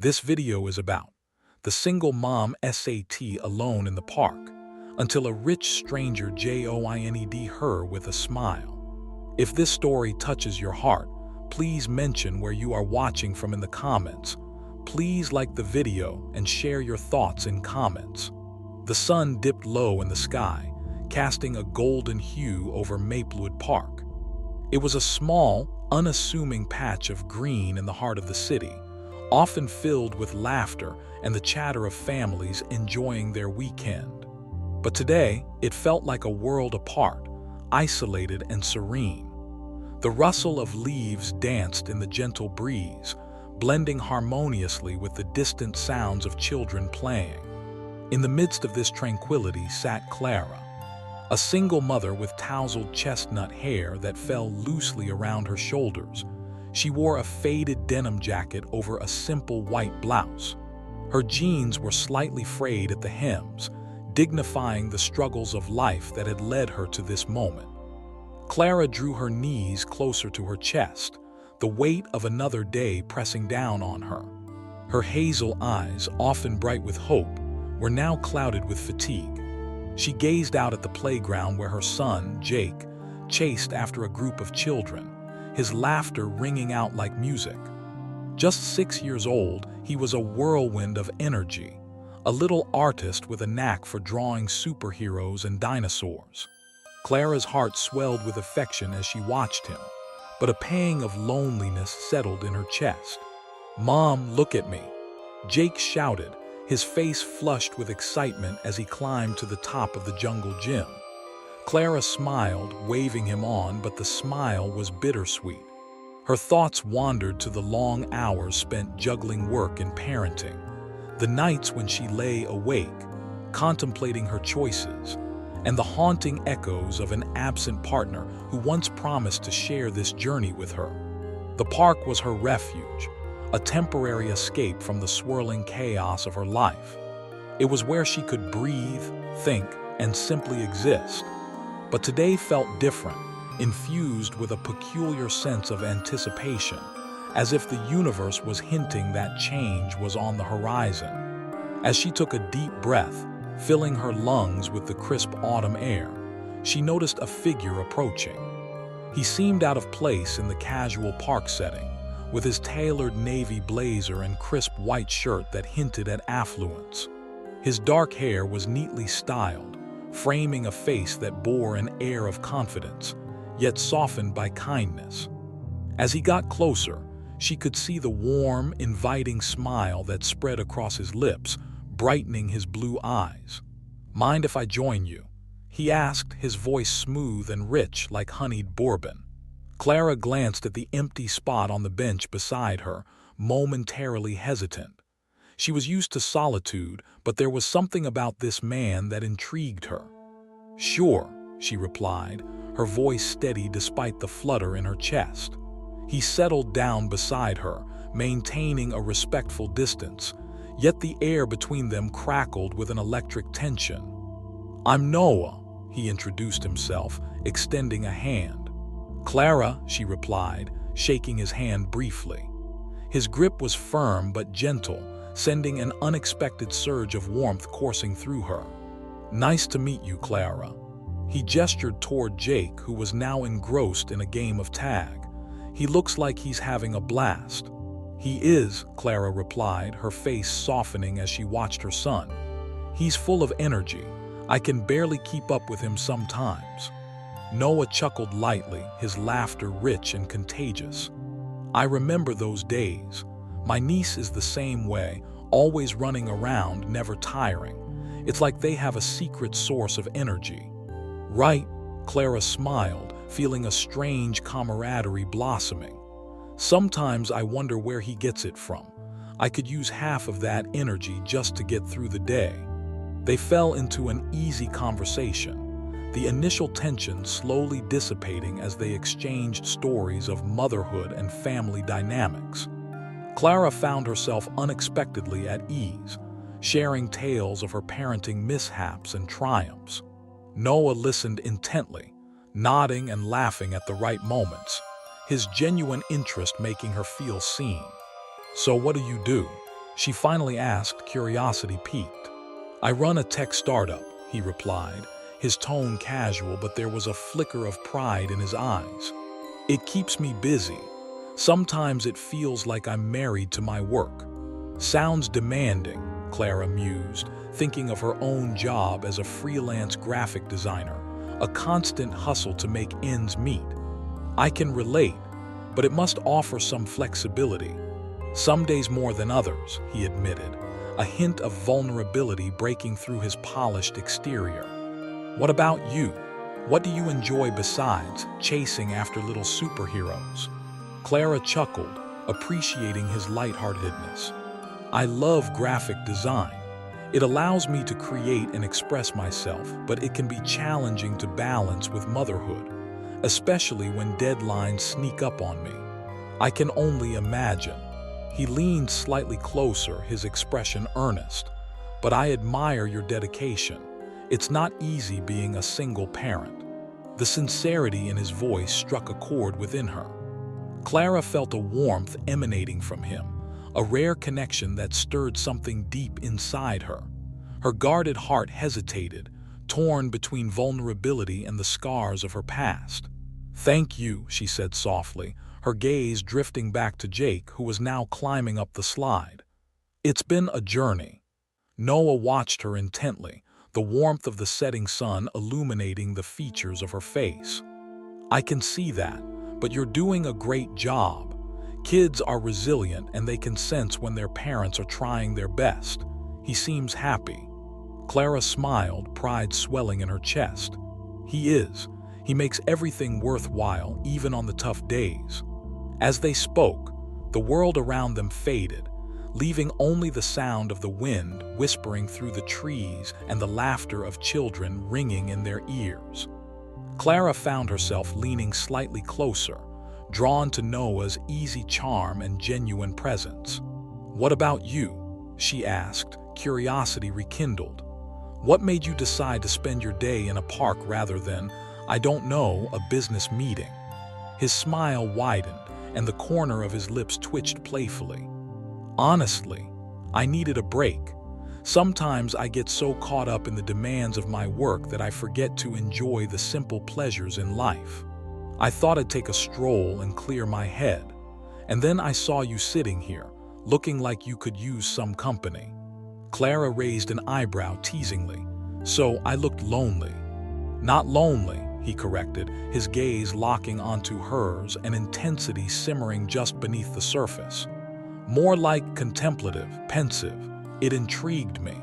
this video is about the single mom SAT alone in the park until a rich stranger joined her with a smile. If this story touches your heart, please mention where you are watching from in the comments. Please like the video and share your thoughts in comments. The sun dipped low in the sky, casting a golden hue over Maplewood Park. It was a small, unassuming patch of green in the heart of the city, often filled with laughter and the chatter of families enjoying their weekend. But today, it felt like a world apart, isolated and serene. The rustle of leaves danced in the gentle breeze, blending harmoniously with the distant sounds of children playing. In the midst of this tranquility sat Clara, a single mother with tousled chestnut hair that fell loosely around her shoulders. She wore a faded denim jacket over a simple white blouse. Her jeans were slightly frayed at the hems, dignifying the struggles of life that had led her to this moment. Clara drew her knees closer to her chest, the weight of another day pressing down on her. Her hazel eyes, often bright with hope, were now clouded with fatigue. She gazed out at the playground where her son, Jake, chased after a group of children, his laughter ringing out like music. Just 6 years old, he was a whirlwind of energy, a little artist with a knack for drawing superheroes and dinosaurs. Clara's heart swelled with affection as she watched him, but a pang of loneliness settled in her chest. "Mom, look at me," Jake shouted, his face flushed with excitement as he climbed to the top of the jungle gym. Clara smiled, waving him on, but the smile was bittersweet. Her thoughts wandered to the long hours spent juggling work and parenting, the nights when she lay awake, contemplating her choices, and the haunting echoes of an absent partner who once promised to share this journey with her. The park was her refuge, a temporary escape from the swirling chaos of her life. It was where she could breathe, think, and simply exist. But today felt different, infused with a peculiar sense of anticipation, as if the universe was hinting that change was on the horizon. As she took a deep breath, filling her lungs with the crisp autumn air, she noticed a figure approaching. He seemed out of place in the casual park setting, with his tailored navy blazer and crisp white shirt that hinted at affluence. His dark hair was neatly styled, framing a face that bore an air of confidence, yet softened by kindness. As he got closer, she could see the warm, inviting smile that spread across his lips, brightening his blue eyes. "Mind if I join you?" he asked, his voice smooth and rich like honeyed bourbon. Clara glanced at the empty spot on the bench beside her, momentarily hesitant. She was used to solitude, but there was something about this man that intrigued her. "Sure," she replied, her voice steady despite the flutter in her chest. He settled down beside her, maintaining a respectful distance, yet the air between them crackled with an electric tension. "I'm Noah," he introduced himself, extending a hand. "Clara," she replied, shaking his hand briefly. His grip was firm but gentle, sending an unexpected surge of warmth coursing through her. "Nice to meet you, Clara." He gestured toward Jake, who was now engrossed in a game of tag. "He looks like he's having a blast." "He is," Clara replied, her face softening as she watched her son. "He's full of energy. I can barely keep up with him sometimes." Noah chuckled lightly, his laughter rich and contagious. "I remember those days. My niece is the same way, always running around, never tiring. It's like they have a secret source of energy." "Right," Clara smiled, feeling a strange camaraderie blossoming. "Sometimes I wonder where he gets it from. I could use half of that energy just to get through the day." They fell into an easy conversation, the initial tension slowly dissipating as they exchanged stories of motherhood and family dynamics. Clara found herself unexpectedly at ease, sharing tales of her parenting mishaps and triumphs. Noah listened intently, nodding and laughing at the right moments, his genuine interest making her feel seen. "So what do you do?" She finally asked, curiosity piqued. I run a tech startup, he replied, his tone casual, but there was a flicker of pride in his eyes. It keeps me busy. Sometimes it feels like I'm married to my work. Sounds demanding, Clara mused, thinking of her own job as a freelance graphic designer, a constant hustle to make ends meet. I can relate, but it must offer some flexibility. Some days more than others, he admitted, a hint of vulnerability breaking through his polished exterior. What about you? What do you enjoy besides chasing after little superheroes? Clara chuckled, appreciating his lightheartedness. I love graphic design. It allows me to create and express myself, but it can be challenging to balance with motherhood, especially when deadlines sneak up on me. I can only imagine. He leaned slightly closer, his expression earnest. But I admire your dedication. It's not easy being a single parent. The sincerity in his voice struck a chord within her. Clara felt a warmth emanating from him, a rare connection that stirred something deep inside her. Her guarded heart hesitated, torn between vulnerability and the scars of her past. Thank you, she said softly, her gaze drifting back to Jake, who was now climbing up the slide. It's been a journey. Noah watched her intently, the warmth of the setting sun illuminating the features of her face. I can see that, but you're doing a great job. Kids are resilient and they can sense when their parents are trying their best. He seems happy. Clara smiled, pride swelling in her chest. He is. He makes everything worthwhile, even on the tough days. As they spoke, the world around them faded, leaving only the sound of the wind whispering through the trees and the laughter of children ringing in their ears. Clara found herself leaning slightly closer, drawn to Noah's easy charm and genuine presence. What about you? She asked, curiosity rekindled. What made you decide to spend your day in a park rather than, I don't know, a business meeting? His smile widened, and the corner of his lips twitched playfully. Honestly, I needed a break. Sometimes I get so caught up in the demands of my work that I forget to enjoy the simple pleasures in life. I thought I'd take a stroll and clear my head, and then I saw you sitting here, looking like you could use some company. Clara raised an eyebrow teasingly. So I looked lonely. Not lonely, he corrected, his gaze locking onto hers, an intensity simmering just beneath the surface. More like contemplative, pensive. It intrigued me.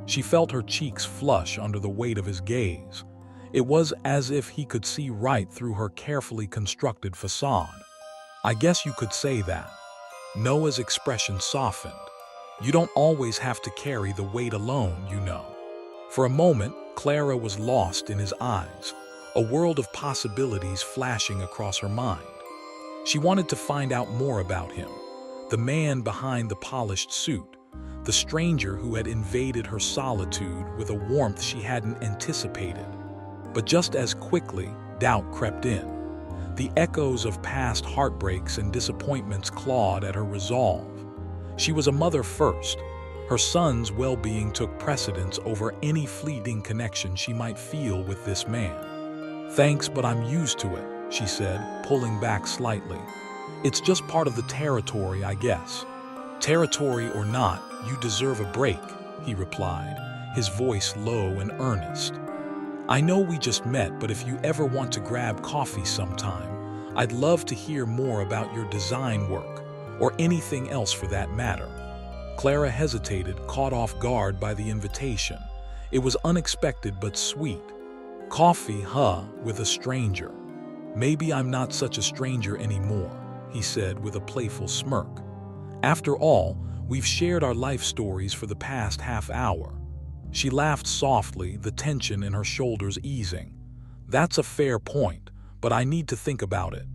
She felt her cheeks flush under the weight of his gaze. It was as if he could see right through her carefully constructed facade. I guess you could say that. Noah's expression softened. You don't always have to carry the weight alone, you know. For a moment, Clara was lost in his eyes, a world of possibilities flashing across her mind. She wanted to find out more about him, the man behind the polished suit, the stranger who had invaded her solitude with a warmth she hadn't anticipated. But just as quickly, doubt crept in. The echoes of past heartbreaks and disappointments clawed at her resolve. She was a mother first. Her son's well-being took precedence over any fleeting connection she might feel with this man. Thanks, but I'm used to it, she said, pulling back slightly. It's just part of the territory, I guess. Territory or not, you deserve a break, he replied, his voice low and earnest. I know we just met, but if you ever want to grab coffee sometime, I'd love to hear more about your design work, or anything else for that matter. Clara hesitated, caught off guard by the invitation. It was unexpected but sweet. Coffee, with a stranger. Maybe I'm not such a stranger anymore, he said with a playful smirk. After all, we've shared our life stories for the past half hour. She laughed softly, the tension in her shoulders easing. That's a fair point, but I need to think about it.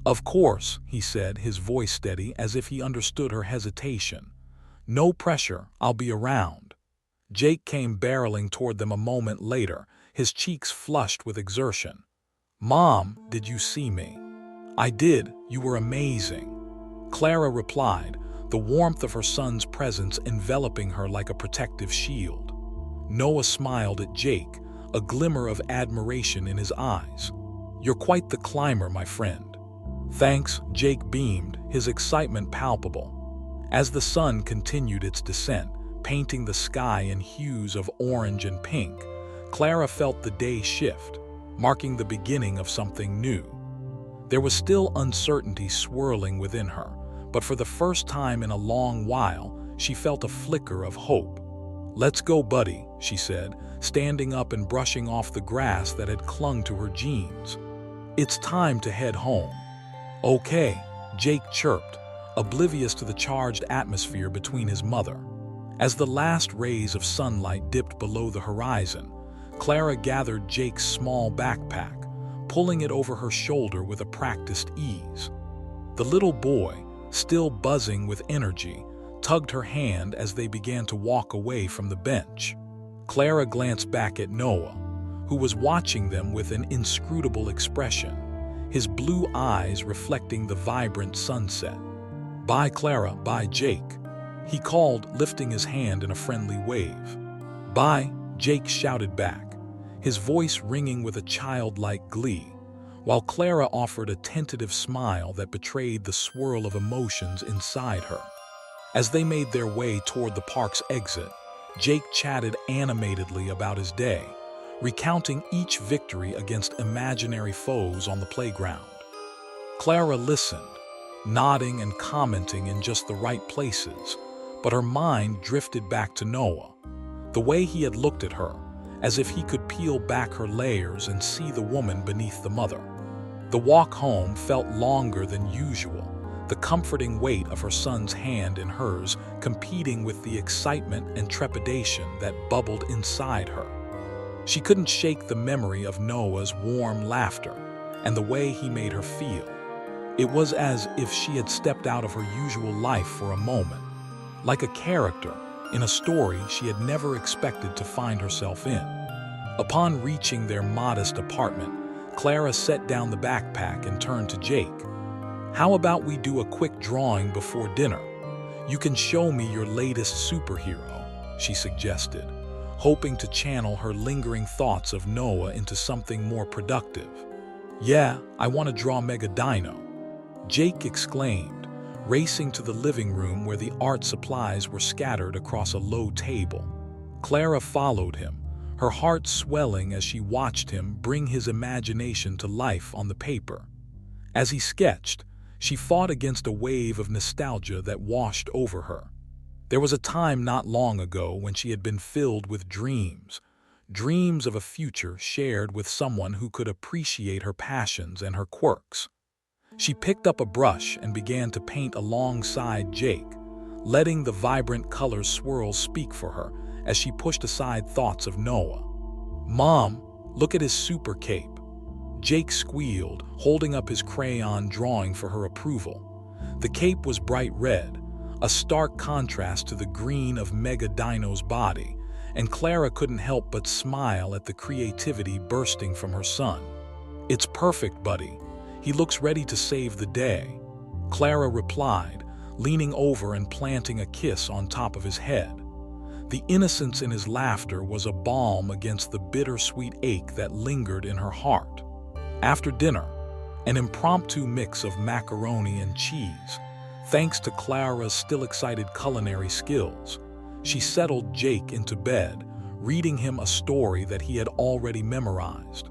Of course, he said, his voice steady as if he understood her hesitation. No pressure, I'll be around. Jake came barreling toward them a moment later, his cheeks flushed with exertion. Mom, did you see me? I did, you were amazing. Clara replied, the warmth of her son's presence enveloping her like a protective shield. Noah smiled at Jake, a glimmer of admiration in his eyes. "You're quite the climber, my friend." "Thanks," Jake beamed, his excitement palpable. As the sun continued its descent, painting the sky in hues of orange and pink, Clara felt the day shift, marking the beginning of something new. There was still uncertainty swirling within her, but for the first time in a long while, she felt a flicker of hope. "Let's go, buddy," she said, standing up and brushing off the grass that had clung to her jeans. "It's time to head home." "Okay," Jake chirped, oblivious to the charged atmosphere between his mother. As the last rays of sunlight dipped below the horizon, Clara gathered Jake's small backpack, pulling it over her shoulder with a practiced ease. The little boy, still buzzing with energy, tugged her hand as they began to walk away from the bench. Clara glanced back at Noah, who was watching them with an inscrutable expression, his blue eyes reflecting the vibrant sunset. "Bye, Clara, bye, Jake," he called, lifting his hand in a friendly wave. "Bye," Jake shouted back, his voice ringing with a childlike glee, while Clara offered a tentative smile that betrayed the swirl of emotions inside her. As they made their way toward the park's exit, Jake chatted animatedly about his day, recounting each victory against imaginary foes on the playground. Clara listened, nodding and commenting in just the right places, but her mind drifted back to Noah, the way he had looked at her, as if he could peel back her layers and see the woman beneath the mother. The walk home felt longer than usual, the comforting weight of her son's hand in hers competing with the excitement and trepidation that bubbled inside her. She couldn't shake the memory of Noah's warm laughter and the way he made her feel. It was as if she had stepped out of her usual life for a moment, like a character in a story she had never expected to find herself in. Upon reaching their modest apartment, Clara set down the backpack and turned to Jake. "How about we do a quick drawing before dinner? You can show me your latest superhero," she suggested, hoping to channel her lingering thoughts of Noah into something more productive. "Yeah, I want to draw Mega Dino," Jake exclaimed, racing to the living room where the art supplies were scattered across a low table. Clara followed him, her heart swelling as she watched him bring his imagination to life on the paper. As he sketched, she fought against a wave of nostalgia that washed over her. There was a time not long ago when she had been filled with dreams of a future shared with someone who could appreciate her passions and her quirks. She picked up a brush and began to paint alongside Jake, letting the vibrant colors swirl speak for her as she pushed aside thoughts of Noah. "Mom, look at his super cape," Jake squealed, holding up his crayon drawing for her approval. The cape was bright red, a stark contrast to the green of Mega Dino's body, and Clara couldn't help but smile at the creativity bursting from her son. "It's perfect, buddy. He looks ready to save the day," Clara replied, leaning over and planting a kiss on top of his head. The innocence in his laughter was a balm against the bittersweet ache that lingered in her heart. After dinner, an impromptu mix of macaroni and cheese, thanks to Clara's still excited culinary skills, she settled Jake into bed, reading him a story that he had already memorized.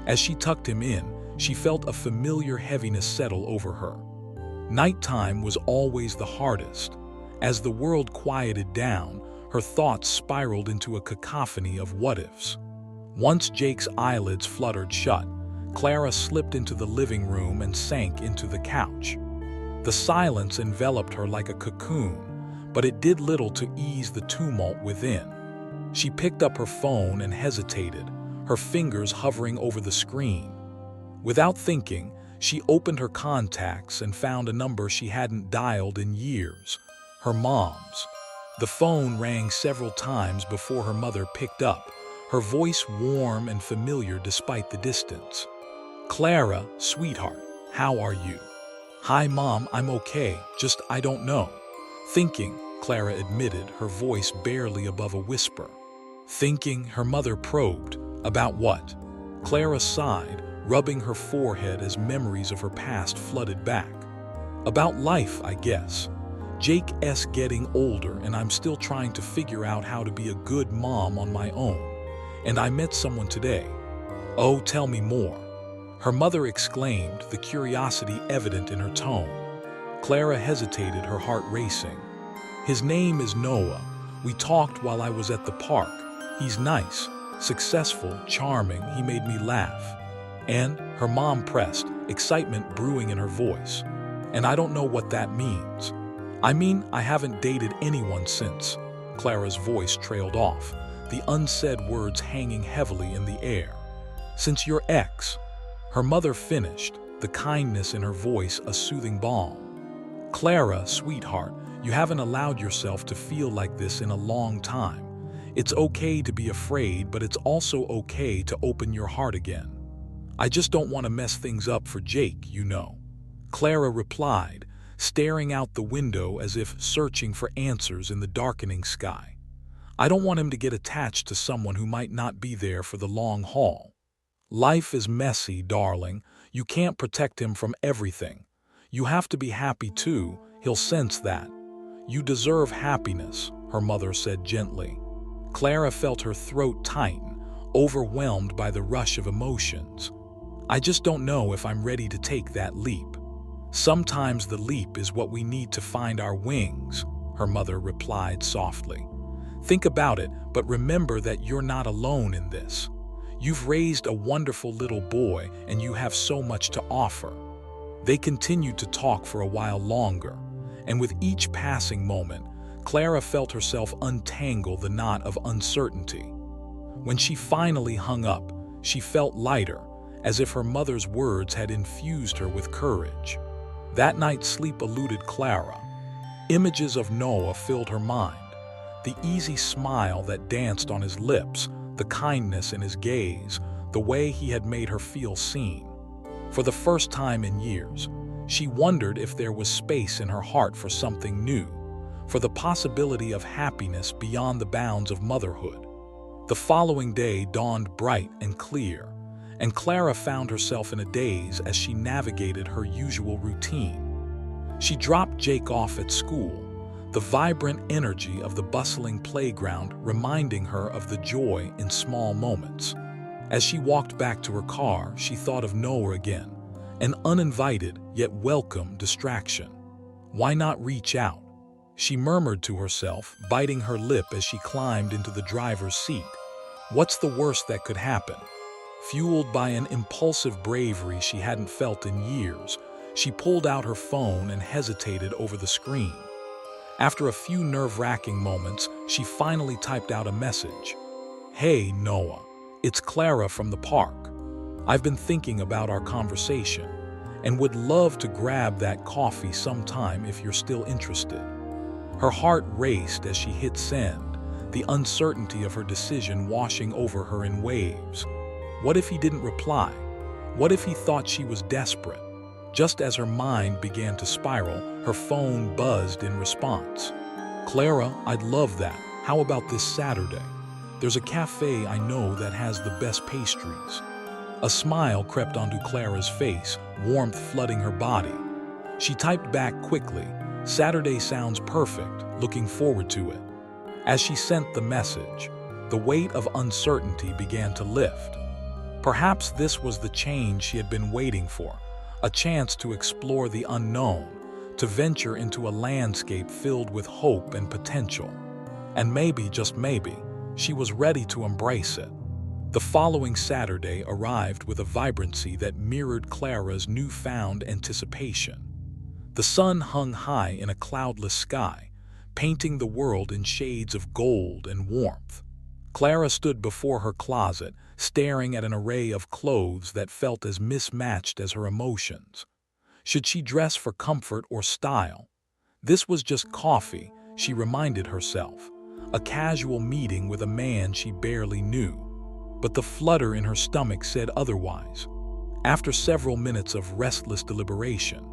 As she tucked him in, she felt a familiar heaviness settle over her. Nighttime was always the hardest. As the world quieted down, her thoughts spiraled into a cacophony of what-ifs. Once Jake's eyelids fluttered shut, Clara slipped into the living room and sank into the couch. The silence enveloped her like a cocoon, but it did little to ease the tumult within. She picked up her phone and hesitated, her fingers hovering over the screen. Without thinking, she opened her contacts and found a number she hadn't dialed in years, her mom's. The phone rang several times before her mother picked up, her voice warm and familiar despite the distance. "Clara, sweetheart, how are you?" "Hi, Mom, I'm okay, just I don't know." Thinking, Clara admitted, her voice barely above a whisper. Thinking, her mother probed. About what? Clara sighed, rubbing her forehead as memories of her past flooded back. About life, I guess. Jake's getting older and I'm still trying to figure out how to be a good mom on my own. And I met someone today. Oh, tell me more. Her mother exclaimed, the curiosity evident in her tone. Clara hesitated, her heart racing. His name is Noah. We talked while I was at the park. He's nice, successful, charming. He made me laugh. And, her mom pressed, excitement brewing in her voice. And I don't know what that means. I mean, I haven't dated anyone since. Clara's voice trailed off, the unsaid words hanging heavily in the air. Since your ex. Her mother finished, the kindness in her voice a soothing balm. Clara, sweetheart, you haven't allowed yourself to feel like this in a long time. It's okay to be afraid, but it's also okay to open your heart again. I just don't want to mess things up for Jake, you know. Clara replied, staring out the window as if searching for answers in the darkening sky. I don't want him to get attached to someone who might not be there for the long haul. Life is messy, darling. You can't protect him from everything. You have to be happy too. He'll sense that. You deserve happiness, her mother said gently. Clara felt her throat tighten, overwhelmed by the rush of emotions. I just don't know if I'm ready to take that leap. Sometimes the leap is what we need to find our wings, her mother replied softly. Think about it, but remember that you're not alone in this. You've raised a wonderful little boy and you have so much to offer. They continued to talk for a while longer, and with each passing moment, Clara felt herself untangle the knot of uncertainty. When she finally hung up, she felt lighter, as if her mother's words had infused her with courage. That night sleep eluded Clara. Images of Noah filled her mind. The easy smile that danced on his lips, the kindness in his gaze, the way he had made her feel seen. For the first time in years, she wondered if there was space in her heart for something new, for the possibility of happiness beyond the bounds of motherhood. The following day dawned bright and clear, and Clara found herself in a daze as she navigated her usual routine. She dropped Jake off at school, the vibrant energy of the bustling playground reminding her of the joy in small moments. As she walked back to her car, she thought of Noah again, an uninvited yet welcome distraction. Why not reach out? She murmured to herself, biting her lip as she climbed into the driver's seat. What's the worst that could happen? Fueled by an impulsive bravery she hadn't felt in years, she pulled out her phone and hesitated over the screen. After a few nerve-wracking moments, she finally typed out a message. Hey, Noah. It's Clara from the park. I've been thinking about our conversation and would love to grab that coffee sometime if you're still interested. Her heart raced as she hit send, the uncertainty of her decision washing over her in waves. What if he didn't reply? What if he thought she was desperate? Just as her mind began to spiral, her phone buzzed in response. Clara, I'd love that. How about this Saturday? There's a cafe I know that has the best pastries. A smile crept onto Clara's face, warmth flooding her body. She typed back quickly, Saturday sounds perfect, looking forward to it. As she sent the message, the weight of uncertainty began to lift. Perhaps this was the change she had been waiting for, a chance to explore the unknown, to venture into a landscape filled with hope and potential. And maybe, just maybe, she was ready to embrace it. The following Saturday arrived with a vibrancy that mirrored Clara's newfound anticipation. The sun hung high in a cloudless sky, painting the world in shades of gold and warmth. Clara stood before her closet, staring at an array of clothes that felt as mismatched as her emotions. Should she dress for comfort or style? This was just coffee, she reminded herself, a casual meeting with a man she barely knew. But the flutter in her stomach said otherwise. After several minutes of restless deliberation,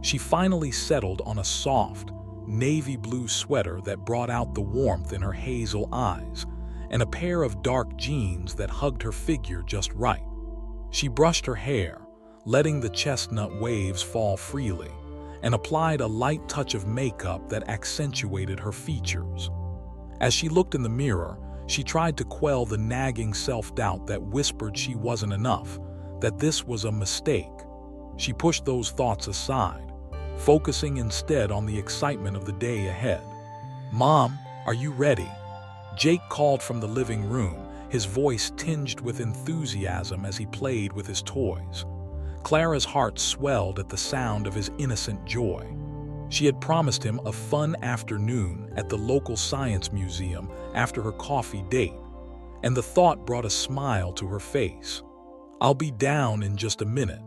she finally settled on a soft, navy blue sweater that brought out the warmth in her hazel eyes, and a pair of dark jeans that hugged her figure just right. She brushed her hair, letting the chestnut waves fall freely, and applied a light touch of makeup that accentuated her features. As she looked in the mirror, she tried to quell the nagging self-doubt that whispered she wasn't enough, that this was a mistake. She pushed those thoughts aside, focusing instead on the excitement of the day ahead. "Mom, are you ready?" Jake called from the living room, his voice tinged with enthusiasm as he played with his toys. Clara's heart swelled at the sound of his innocent joy. She had promised him a fun afternoon at the local science museum after her coffee date, and the thought brought a smile to her face. "I'll be down in just a minute,"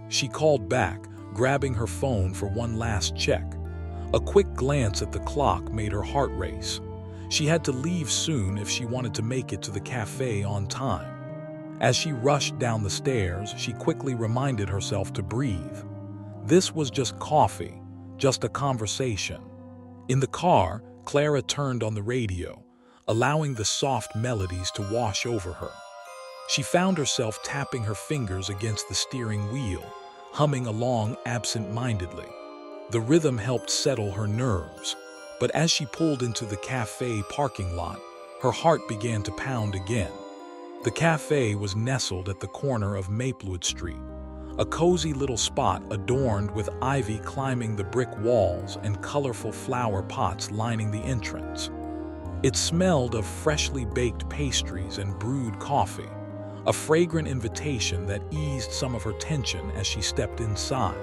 she called back, grabbing her phone for one last check. A quick glance at the clock made her heart race. She had to leave soon if she wanted to make it to the cafe on time. As she rushed down the stairs, she quickly reminded herself to breathe. This was just coffee, just a conversation. In the car, Clara turned on the radio, allowing the soft melodies to wash over her. She found herself tapping her fingers against the steering wheel, humming along absent-mindedly. The rhythm helped settle her nerves, but as she pulled into the cafe parking lot, her heart began to pound again. The cafe was nestled at the corner of Maplewood Street, a cozy little spot adorned with ivy climbing the brick walls and colorful flower pots lining the entrance. It smelled of freshly baked pastries and brewed coffee, a fragrant invitation that eased some of her tension as she stepped inside.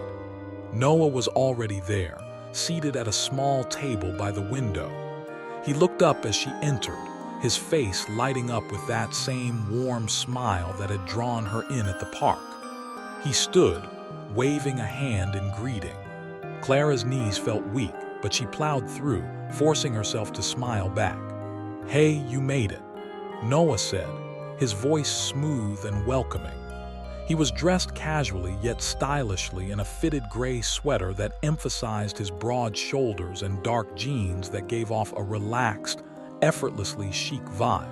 Noah was already there, seated at a small table by the window. He looked up as she entered, his face lighting up with that same warm smile that had drawn her in at the park. He stood, waving a hand in greeting. Clara's knees felt weak, but she plowed through, forcing herself to smile back. "Hey, you made it," Noah said, his voice smooth and welcoming. He was dressed casually yet stylishly in a fitted gray sweater that emphasized his broad shoulders and dark jeans that gave off a relaxed, effortlessly chic vibe.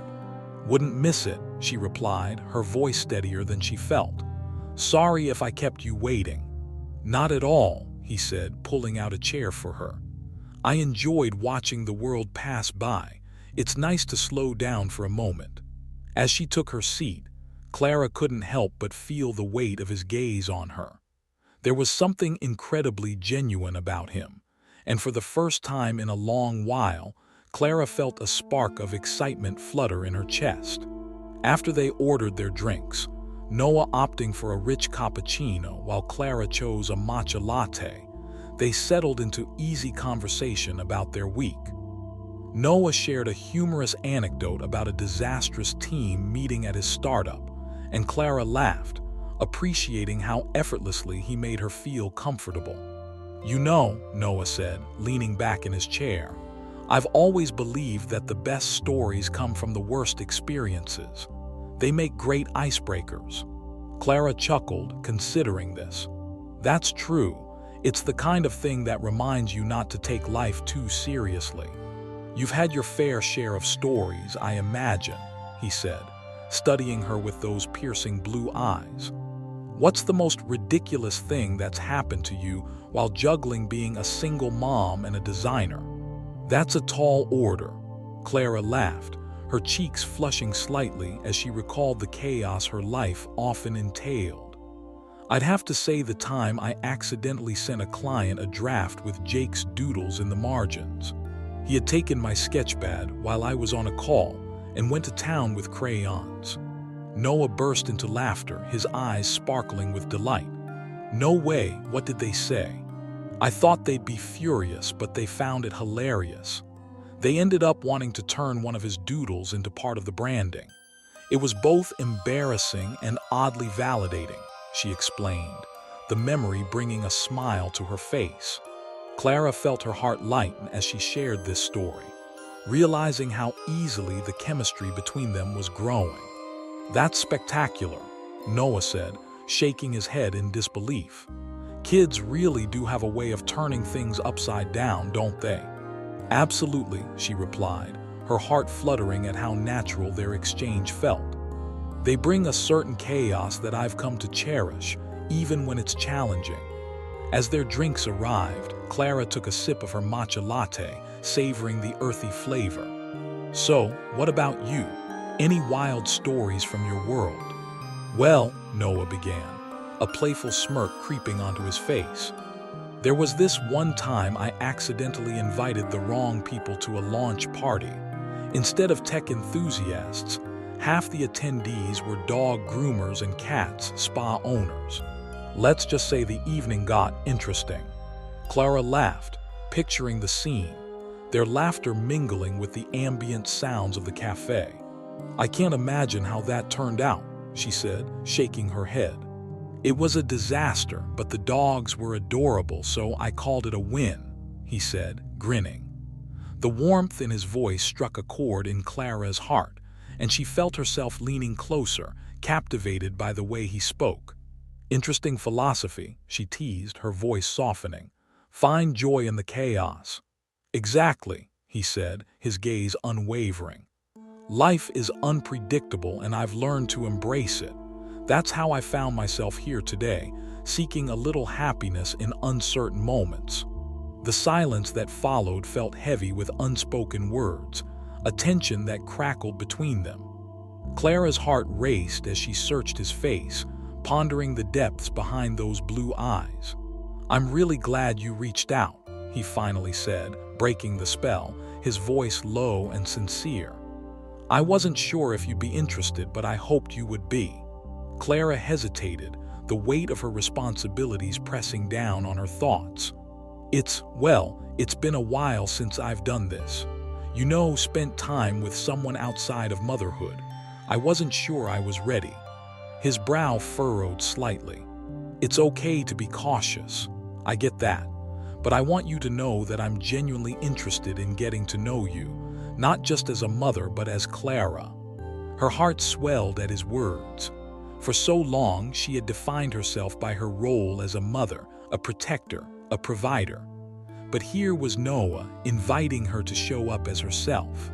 "Wouldn't miss it," she replied, her voice steadier than she felt. "Sorry if I kept you waiting." "Not at all," he said, pulling out a chair for her. "I enjoyed watching the world pass by. It's nice to slow down for a moment." As she took her seat, Clara couldn't help but feel the weight of his gaze on her. There was something incredibly genuine about him, and for the first time in a long while, Clara felt a spark of excitement flutter in her chest. After they ordered their drinks, Noah opting for a rich cappuccino while Clara chose a matcha latte, they settled into easy conversation about their week. Noah shared a humorous anecdote about a disastrous team meeting at his startup, and Clara laughed, appreciating how effortlessly he made her feel comfortable. "You know," Noah said, leaning back in his chair, "I've always believed that the best stories come from the worst experiences. They make great icebreakers." Clara chuckled, considering this. "That's true. It's the kind of thing that reminds you not to take life too seriously. You've had your fair share of stories, I imagine," he said, studying her with those piercing blue eyes. "What's the most ridiculous thing that's happened to you while juggling being a single mom and a designer?" "That's a tall order," Clara laughed, her cheeks flushing slightly as she recalled the chaos her life often entailed. "I'd have to say the time I accidentally sent a client a draft with Jake's doodles in the margins. He had taken my sketchpad while I was on a call and went to town with crayons." Noah burst into laughter, his eyes sparkling with delight. "No way, what did they say?" "I thought they'd be furious, but they found it hilarious. They ended up wanting to turn one of his doodles into part of the branding. It was both embarrassing and oddly validating," she explained, the memory bringing a smile to her face. Clara felt her heart lighten as she shared this story, realizing how easily the chemistry between them was growing. "That's spectacular," Noah said, shaking his head in disbelief. "Kids really do have a way of turning things upside down, don't they?" Absolutely, she replied, her heart fluttering at how natural their exchange felt. They bring a certain chaos that I've come to cherish, even when it's challenging. As their drinks arrived, Clara took a sip of her matcha latte, savoring the earthy flavor. So, what about you? Any wild stories from your world? Well, Noah began, a playful smirk creeping onto his face. There was this one time I accidentally invited the wrong people to a launch party. Instead of tech enthusiasts, half the attendees were dog groomers and cats spa owners. Let's just say the evening got interesting. Clara laughed, picturing the scene, their laughter mingling with the ambient sounds of the cafe. I can't imagine how that turned out, she said, shaking her head. It was a disaster, but the dogs were adorable, so I called it a win, he said, grinning. The warmth in his voice struck a chord in Clara's heart, and she felt herself leaning closer, captivated by the way he spoke. Interesting philosophy, she teased, her voice softening. Find joy in the chaos. Exactly, he said, his gaze unwavering. Life is unpredictable and I've learned to embrace it. That's how I found myself here today, seeking a little happiness in uncertain moments. The silence that followed felt heavy with unspoken words, a tension that crackled between them. Clara's heart raced as she searched his face, pondering the depths behind those blue eyes. I'm really glad you reached out, he finally said, breaking the spell, his voice low and sincere. I wasn't sure if you'd be interested, but I hoped you would be. Clara hesitated, the weight of her responsibilities pressing down on her thoughts. It's been a while since I've done this. Spent time with someone outside of motherhood. I wasn't sure I was ready. His brow furrowed slightly. It's okay to be cautious. I get that. But I want you to know that I'm genuinely interested in getting to know you, not just as a mother, but as Clara. Her heart swelled at his words. For so long, she had defined herself by her role as a mother, a protector, a provider. But here was Noah, inviting her to show up as herself.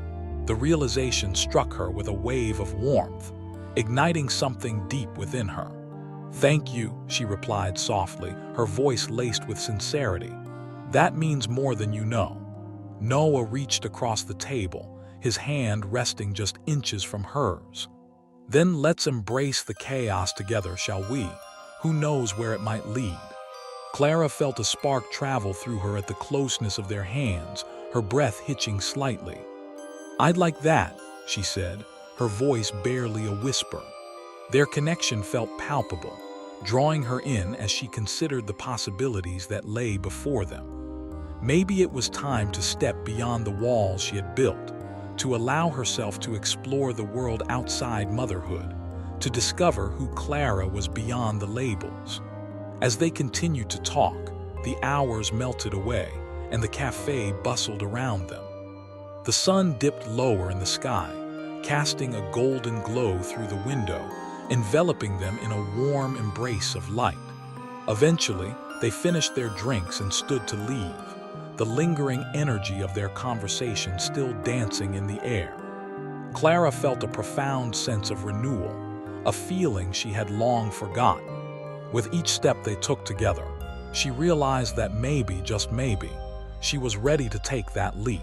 The realization struck her with a wave of warmth, igniting something deep within her. Thank you, she replied softly, her voice laced with sincerity. That means more than you know. Noah reached across the table, his hand resting just inches from hers. Then let's embrace the chaos together, shall we? Who knows where it might lead? Clara felt a spark travel through her at the closeness of their hands, her breath hitching slightly. I'd like that, she said, her voice barely a whisper. Their connection felt palpable, drawing her in as she considered the possibilities that lay before them. Maybe it was time to step beyond the walls she had built, to allow herself to explore the world outside motherhood, to discover who Clara was beyond the labels. As they continued to talk, the hours melted away, and the cafe bustled around them. The sun dipped lower in the sky, casting a golden glow through the window, enveloping them in a warm embrace of light. Eventually, they finished their drinks and stood to leave, the lingering energy of their conversation still dancing in the air. Clara felt a profound sense of renewal, a feeling she had long forgotten. With each step they took together, she realized that maybe, just maybe, she was ready to take that leap.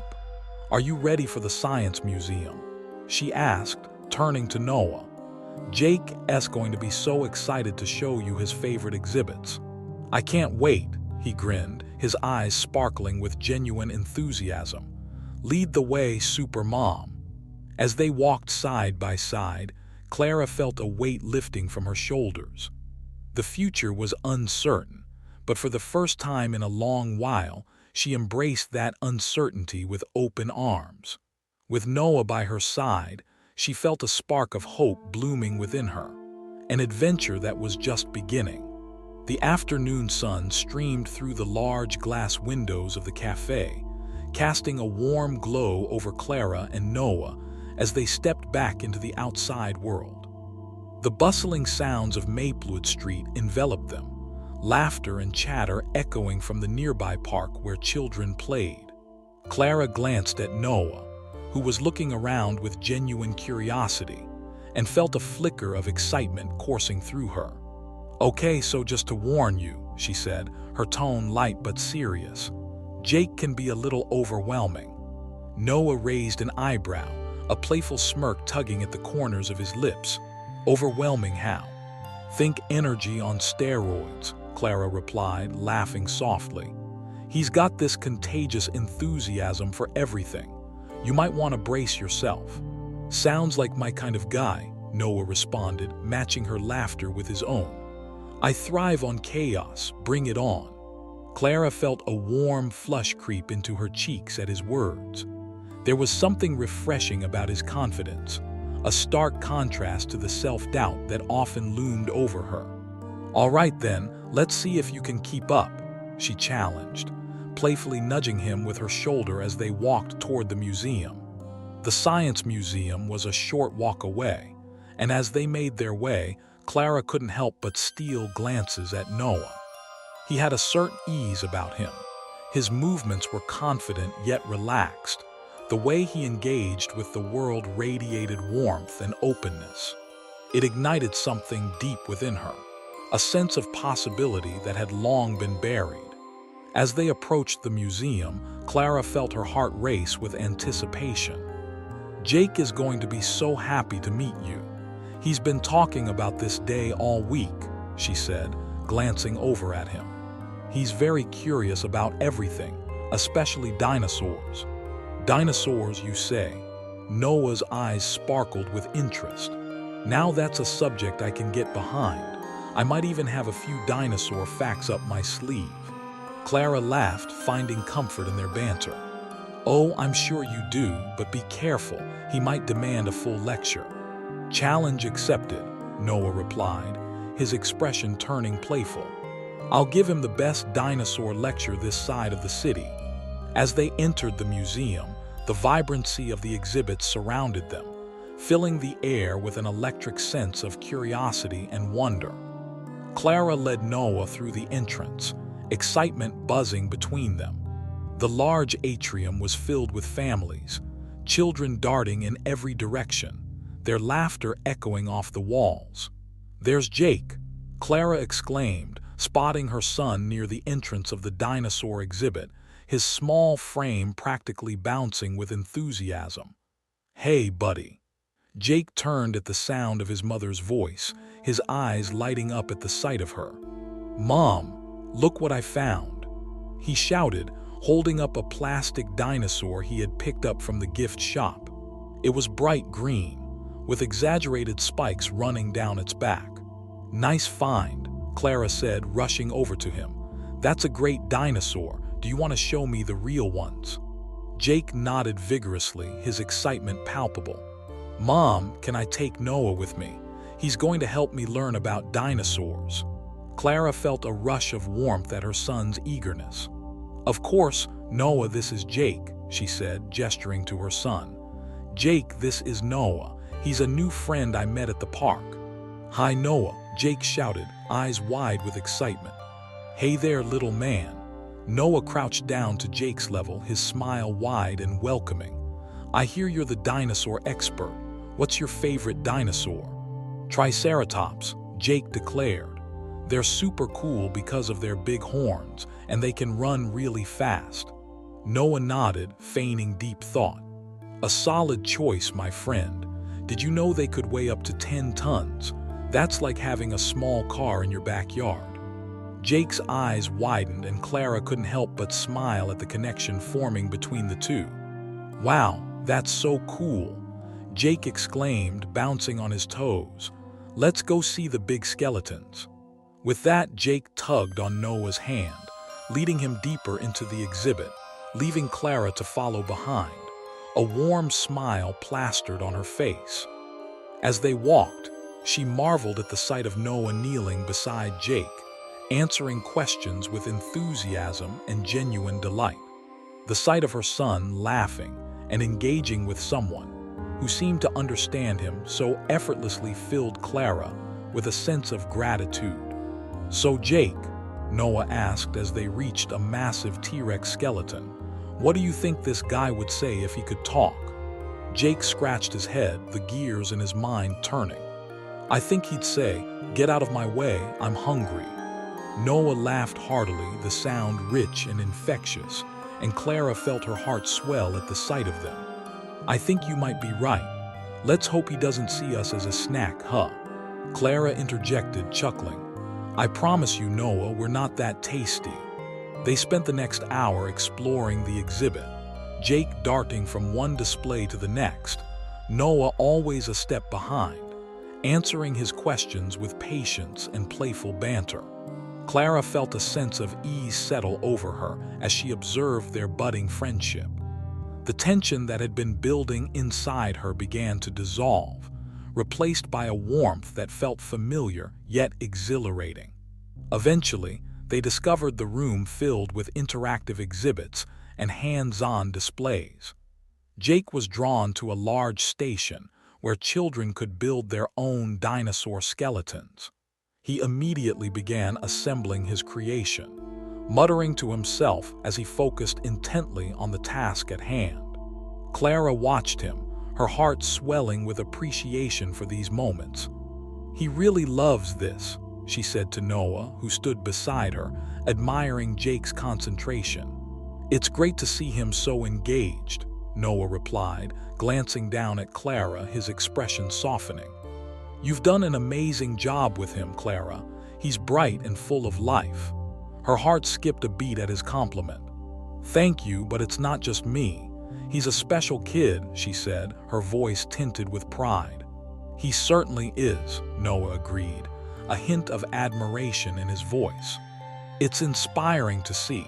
Are you ready for the Science Museum? She asked, turning to Noah. Jake's going to be so excited to show you his favorite exhibits. I can't wait, he grinned, his eyes sparkling with genuine enthusiasm. Lead the way, Super Mom. As they walked side by side, Clara felt a weight lifting from her shoulders. The future was uncertain, but for the first time in a long while, she embraced that uncertainty with open arms. With Noah by her side, she felt a spark of hope blooming within her, an adventure that was just beginning. The afternoon sun streamed through the large glass windows of the cafe, casting a warm glow over Clara and Noah as they stepped back into the outside world. The bustling sounds of Maplewood Street enveloped them, laughter and chatter echoing from the nearby park where children played. Clara glanced at Noah, who was looking around with genuine curiosity, and felt a flicker of excitement coursing through her. "Okay, so just to warn you," she said, her tone light but serious, "Jake can be a little overwhelming." Noah raised an eyebrow, a playful smirk tugging at the corners of his lips. "Overwhelming how?" "Think energy on steroids," Clara replied, laughing softly. "He's got this contagious enthusiasm for everything. You might want to brace yourself." "Sounds like my kind of guy," Noah responded, matching her laughter with his own. "I thrive on chaos, bring it on." Clara felt a warm flush creep into her cheeks at his words. There was something refreshing about his confidence, a stark contrast to the self-doubt that often loomed over her. "All right then, let's see if you can keep up," she challenged, playfully nudging him with her shoulder as they walked toward the museum. The Science Museum was a short walk away, and as they made their way, Clara couldn't help but steal glances at Noah. He had a certain ease about him. His movements were confident yet relaxed. The way he engaged with the world radiated warmth and openness. It ignited something deep within her, a sense of possibility that had long been buried. As they approached the museum, Clara felt her heart race with anticipation. "Jake is going to be so happy to meet you. He's been talking about this day all week," she said, glancing over at him. "He's very curious about everything, especially dinosaurs." "Dinosaurs, you say?" Noah's eyes sparkled with interest. "Now that's a subject I can get behind. I might even have a few dinosaur facts up my sleeve." Clara laughed, finding comfort in their banter. "Oh, I'm sure you do, but be careful. He might demand a full lecture." "Challenge accepted," Noah replied, his expression turning playful. "I'll give him the best dinosaur lecture this side of the city." As they entered the museum, the vibrancy of the exhibits surrounded them, filling the air with an electric sense of curiosity and wonder. Clara led Noah through the entrance, excitement buzzing between them. The large atrium was filled with families, children darting in every direction, their laughter echoing off the walls. "There's Jake," Clara exclaimed, spotting her son near the entrance of the dinosaur exhibit, his small frame practically bouncing with enthusiasm. "Hey, buddy." Jake turned at the sound of his mother's voice, his eyes lighting up at the sight of her. "Mom, look what I found," he shouted, holding up a plastic dinosaur he had picked up from the gift shop. It was bright green, with exaggerated spikes running down its back. "Nice find," Clara said, rushing over to him. "That's a great dinosaur. Do you want to show me the real ones?" Jake nodded vigorously, his excitement palpable. "Mom, can I take Noah with me? He's going to help me learn about dinosaurs." Clara felt a rush of warmth at her son's eagerness. "Of course, Noah, this is Jake," she said, gesturing to her son. "Jake, this is Noah. He's a new friend I met at the park." "Hi, Noah," Jake shouted, eyes wide with excitement. "Hey there, little man." Noah crouched down to Jake's level, his smile wide and welcoming. "I hear you're the dinosaur expert. What's your favorite dinosaur?" "Triceratops," Jake declared. "They're super cool because of their big horns, and they can run really fast." Noah nodded, feigning deep thought. "A solid choice, my friend. Did you know they could weigh up to 10 tons? That's like having a small car in your backyard." Jake's eyes widened, and Clara couldn't help but smile at the connection forming between the two. "Wow, that's so cool," Jake exclaimed, bouncing on his toes. "Let's go see the big skeletons." With that, Jake tugged on Noah's hand, leading him deeper into the exhibit, leaving Clara to follow behind, a warm smile plastered on her face. As they walked, she marveled at the sight of Noah kneeling beside Jake, answering questions with enthusiasm and genuine delight. The sight of her son laughing and engaging with someone who seemed to understand him so effortlessly filled Clara with a sense of gratitude. "So Jake," Noah asked as they reached a massive T-Rex skeleton, What do you think this guy would say if he could talk? Jake scratched his head, the gears in his mind turning. I think he'd say, "Get out of my way, I'm hungry." Noah laughed heartily, the sound rich and infectious, and Clara felt her heart swell at the sight of them. I think you might be right. Let's hope he doesn't see us as a snack, huh? Clara interjected, chuckling. I promise you, Noah, we're not that tasty. They spent the next hour exploring the exhibit, Jake darting from one display to the next, Noah always a step behind, answering his questions with patience and playful banter. Clara felt a sense of ease settle over her as she observed their budding friendship. The tension that had been building inside her began to dissolve, replaced by a warmth that felt familiar yet exhilarating. Eventually, they discovered the room filled with interactive exhibits and hands-on displays. Jake was drawn to a large station where children could build their own dinosaur skeletons. He immediately began assembling his creation, muttering to himself as he focused intently on the task at hand. Clara watched him, her heart swelling with appreciation for these moments. He really loves this, she said to Noah, who stood beside her, admiring Jake's concentration. It's great to see him so engaged, Noah replied, glancing down at Clara, his expression softening. You've done an amazing job with him, Clara. He's bright and full of life. Her heart skipped a beat at his compliment. Thank you, but it's not just me. He's a special kid, she said, her voice tinted with pride. He certainly is, Noah agreed, a hint of admiration in his voice. It's inspiring to see.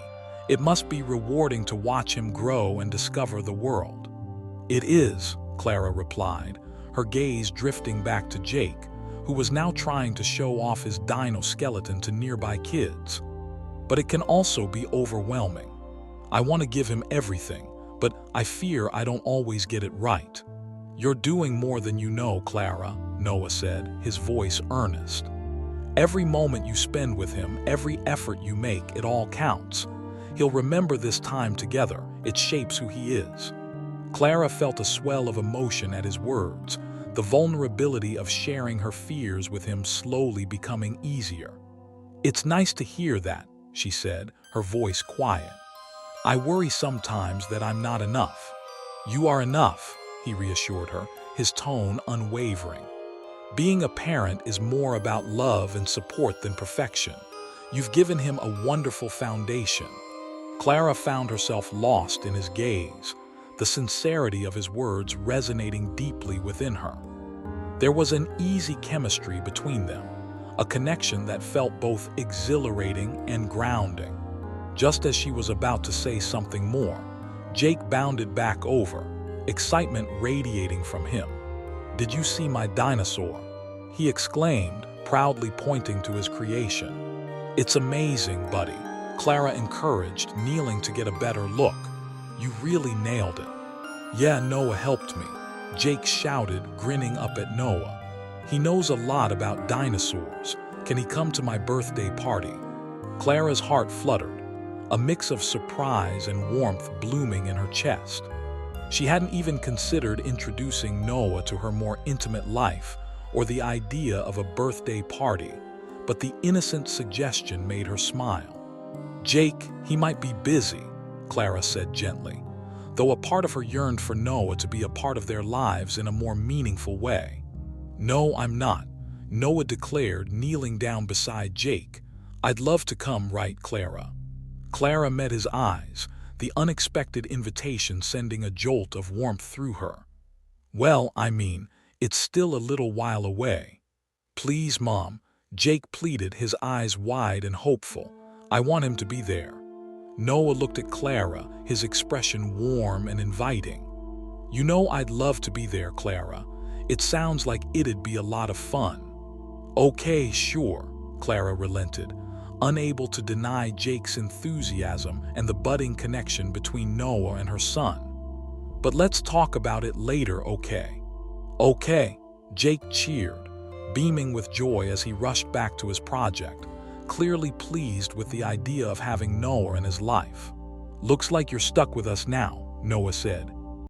It must be rewarding to watch him grow and discover the world. It is, Clara replied, her gaze drifting back to Jake, who was now trying to show off his dino skeleton to nearby kids. But it can also be overwhelming. I want to give him everything, but I fear I don't always get it right. You're doing more than you know, Clara, Noah said, his voice earnest. Every moment you spend with him, every effort you make, it all counts. He'll remember this time together. It shapes who he is. Clara felt a swell of emotion at his words, the vulnerability of sharing her fears with him slowly becoming easier. It's nice to hear that, she said, her voice quiet. I worry sometimes that I'm not enough. You are enough, he reassured her, his tone unwavering. Being a parent is more about love and support than perfection. You've given him a wonderful foundation. Clara found herself lost in his gaze, the sincerity of his words resonating deeply within her. There was an easy chemistry between them, a connection that felt both exhilarating and grounding. Just as she was about to say something more, Jake bounded back over, excitement radiating from him. Did you see my dinosaur? He exclaimed, proudly pointing to his creation. It's amazing, buddy, Clara encouraged, kneeling to get a better look. You really nailed it. Yeah, Noah helped me, Jake shouted, grinning up at Noah. He knows a lot about dinosaurs. Can he come to my birthday party? Clara's heart fluttered, a mix of surprise and warmth blooming in her chest. She hadn't even considered introducing Noah to her more intimate life or the idea of a birthday party, but the innocent suggestion made her smile. Jake, he might be busy, Clara said gently, though a part of her yearned for Noah to be a part of their lives in a more meaningful way. No, I'm not, Noah declared, kneeling down beside Jake. I'd love to come, right, Clara? Clara met his eyes, the unexpected invitation sending a jolt of warmth through her. Well, I mean, it's still a little while away. Please, Mom, Jake pleaded, his eyes wide and hopeful. I want him to be there. Noah looked at Clara, his expression warm and inviting. You know I'd love to be there, Clara. It sounds like it'd be a lot of fun. Okay, sure, Clara relented, unable to deny Jake's enthusiasm and the budding connection between Noah and her son. But let's talk about it later, okay? Okay, Jake cheered, beaming with joy as he rushed back to his project, clearly pleased with the idea of having Noah in his life. Looks like you're stuck with us now, Noah said.